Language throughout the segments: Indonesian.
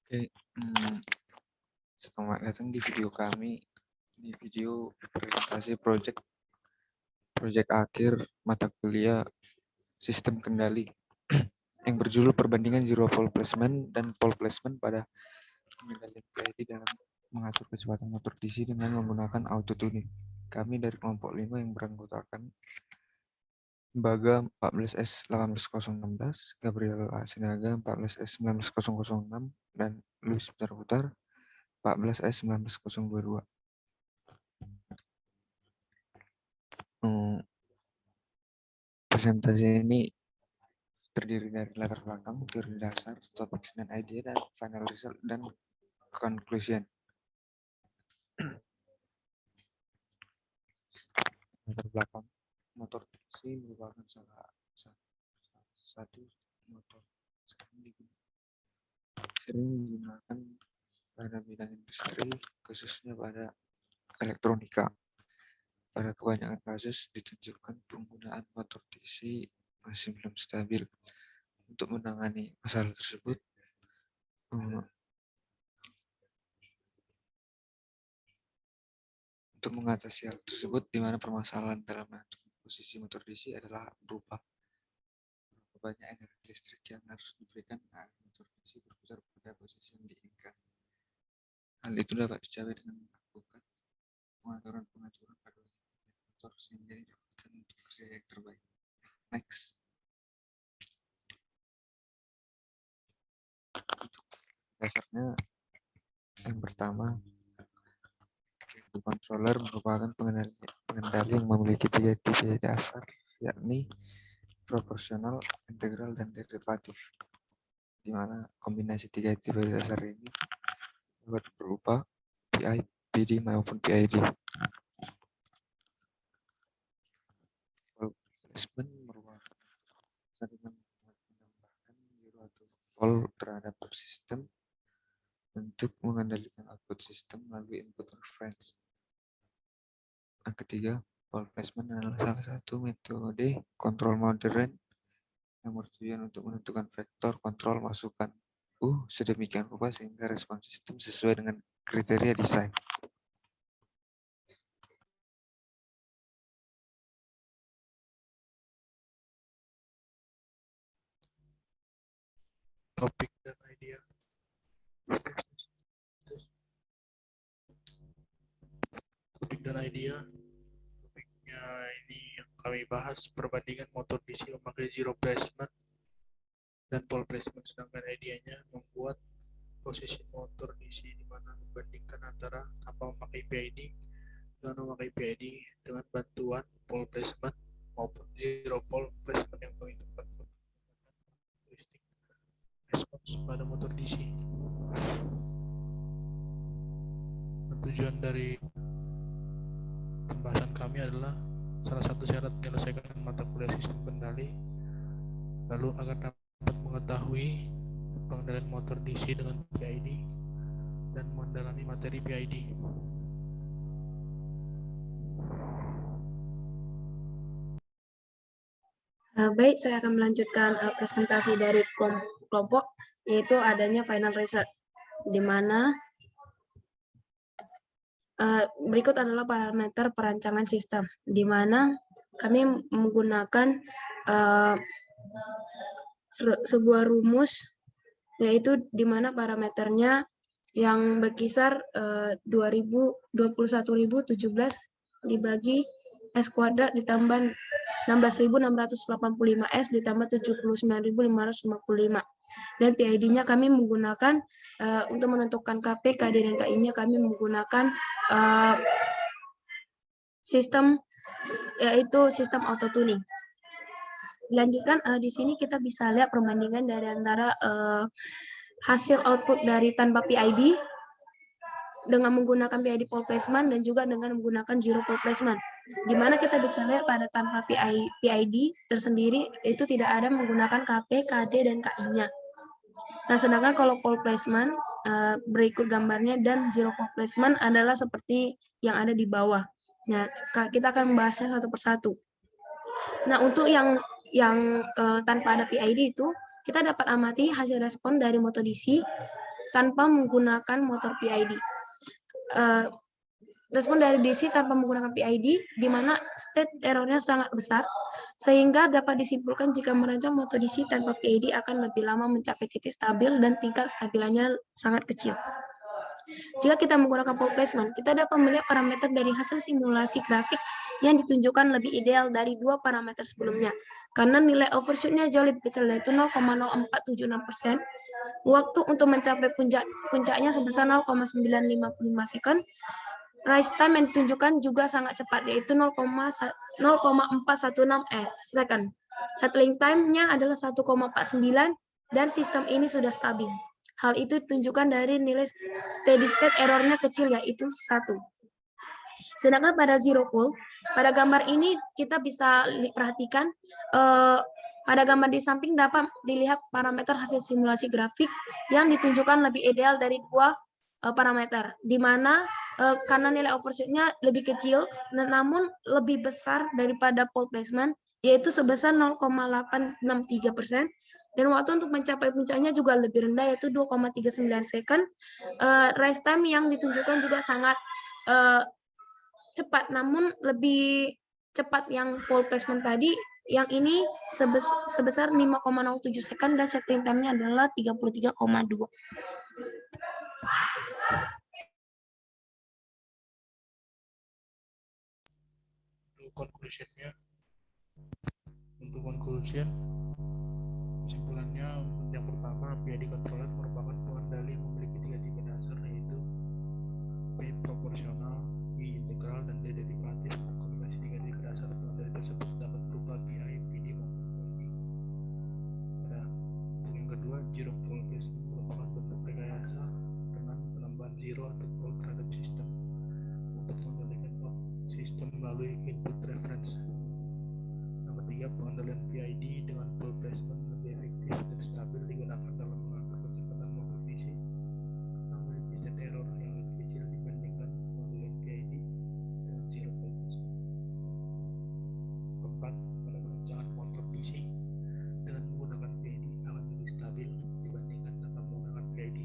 Oke, selamat datang di video kami, di video presentasi proyek akhir mata kuliah sistem kendali yang berjudul perbandingan zero pole placement dan pole placement pada pengendalian PID dalam mengatur kecepatan motor DC dengan menggunakan auto tuning. Kami dari kelompok 5 yang beranggotakan Baga 14S18016, Gabriel A. Sinaga 14S19006, dan Luis Putar 14S19022. Presentasi ini terdiri dari latar belakang, teori dasar, topics dan idea, dan final result dan conclusion. Latar belakang, motor DC merupakan salah satu motor sering digunakan pada bidang industri, khususnya pada elektronika. Pada kebanyakan kasus ditunjukkan penggunaan motor DC masih belum stabil. Untuk menangani masalah tersebut, untuk mengatasi hal tersebut, di mana permasalahan dalam menentukan posisi motor DC adalah berupa banyak energi listrik yang harus diberikan agar motor DC berputar pada posisi yang diinginkan. Hal itu dapat dicapai dengan melakukan pengaturan pada motor sehingga didapatkan untuk kerja yang terbaik. Next. Dasarnya yang pertama, controller merupakan pengendali yang memiliki 3 tipe dasar, yakni proporsional, integral, dan derivatif, di mana kombinasi 3 tipe dasar ini dapat berupa PI, PD, maupun PID. Placement merupakan dengan menambahkan zero atau pole terhadap sistem untuk mengendalikan output sistem melalui input reference. Yang ketiga, pole placement adalah salah satu metode kontrol modern yang bertujuan untuk menentukan vektor kontrol masukan sedemikian rupa sehingga respon sistem sesuai dengan kriteria desain. Topik dan idea. Topik dan idea. Topiknya ini yang kami bahas perbandingan motor DC memakai zero placement dan pole placement, sedangkan idenya membuat posisi motor DC di mana membandingkan antara tanpa memakai PID dan memakai PID dengan bantuan pole placement maupun zero pole placement yang menentukan karakteristik respons pada motor DC. Tujuan dari pembahasan kami adalah salah satu syarat menyelesaikan mata kuliah sistem kendali, lalu agar dapat mengetahui pengendalian motor DC dengan PID dan mendalami materi PID. Baik, saya akan melanjutkan presentasi dari kelompok, yaitu adanya final result, di mana berikut adalah parameter perancangan sistem, di mana kami menggunakan sebuah rumus, yaitu di mana parameternya yang berkisar 21.017 dibagi S kuadrat ditambah 16.685 S ditambah 79.555. Dan PID-nya kami menggunakan untuk menentukan KP, KD, dan KI-nya kami menggunakan sistem, yaitu sistem auto tuning. Dilanjutkan, di sini kita bisa lihat perbandingan dari antara hasil output dari tanpa PID dengan menggunakan PID pole placement dan juga dengan menggunakan zero pole placement. Di mana kita bisa lihat pada tanpa PID tersendiri itu tidak ada menggunakan KP, KD, dan KI-nya. Nah, sedangkan kalau pole placement berikut gambarnya dan zero pole placement adalah seperti yang ada di bawah. Nah, kita akan membahasnya satu persatu. Nah, untuk yang tanpa ada PID itu, kita dapat amati hasil respon dari motor DC tanpa menggunakan motor PID. Respon dari DC tanpa menggunakan PID, di mana state errornya sangat besar, sehingga dapat disimpulkan jika merancang motor DC tanpa PID akan lebih lama mencapai titik stabil dan tingkat stabilannya sangat kecil. Jika kita menggunakan pole placement, kita dapat melihat parameter dari hasil simulasi grafik yang ditunjukkan lebih ideal dari dua parameter sebelumnya. Karena nilai overshoot-nya jauh lebih kecil, yaitu 0,0476%, waktu untuk mencapai puncaknya sebesar 0,955 second, rise time yang ditunjukkan juga sangat cepat, yaitu 0,416 second. Settling time-nya adalah 1,49 dan sistem ini sudah stabil. Hal itu ditunjukkan dari nilai steady state error-nya kecil, yaitu 1. Sedangkan pada zero pole, pada gambar ini kita bisa perhatikan pada gambar di samping dapat dilihat parameter hasil simulasi grafik yang ditunjukkan lebih ideal dari dua parameter, di mana karena nilai overshoot-nya lebih kecil, namun lebih besar daripada pole placement, yaitu sebesar 0,863%, dan waktu untuk mencapai puncaknya juga lebih rendah, yaitu 2,39 second. Rise time yang ditunjukkan juga sangat cepat, namun lebih cepat yang pole placement tadi. Yang ini sebesar 5,07 second dan settling time-nya adalah 33,2. Untuk conclusion, kesimpulannya, yang pertama, PID controller merupakan pengendali yang memiliki tiga tipe dasar, yaitu P proporsional, I integral, dan D derivatif. Kombinasi tiga tipe dasar pengendali tersebut dapat berupa PI, PD, maupun PID. Untuk yang kedua, zero pole placement merupakan bentuk rekayasa dengan penambahan zero atau pole terhadap sistem untuk mengendalikan sistem melalui input reference. Yang ketiga, pengendalian PID dengan pole placement lebih efektif dan stabil digunakan dalam mengatur kecepatan motor DC yang memiliki state error yang lebih kecil dibandingkan pengendalian PID dengan zero pole placement. Keempat, pada perancangan motor DC dengan menggunakan PID akan lebih stabil dibandingkan tanpa menggunakan PID.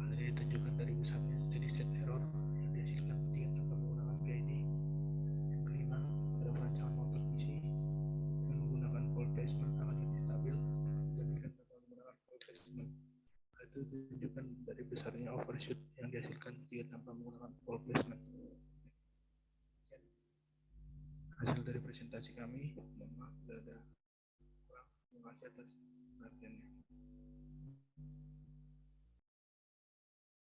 Hal ini ditunjukkan dari besarnya steady state error yang dihasilkan ketika tanpa menggunakan PID. Yang kelima, pada perancangan motor DC dengan menggunakan pole placement akan lebih stabil dibandingkan tanpa menggunakan pole placement. Hal itu ditunjukkan dari besarnya overshoot yang dihasilkan jika tanpa menggunakan pole placement. Hasil dari presentasi kami, mohon maaf bila ada kurang. Terima kasih atas perhatiannya.